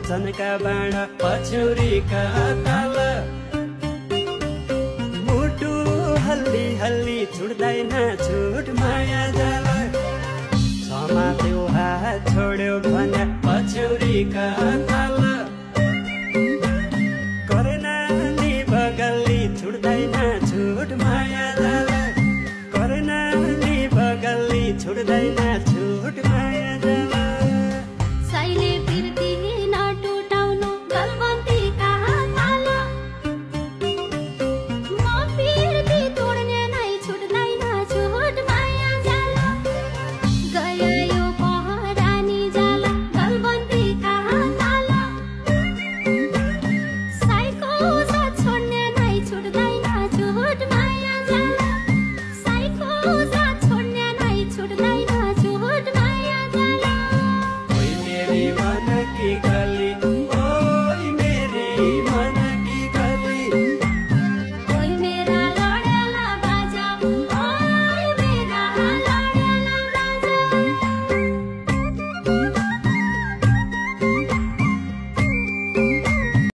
वचनका बाण पछौरीका तल मुटु हल्ली हल्ली छुट्दैन छुट माया जाल समात्यो हात छोड्यो भने पछौरीका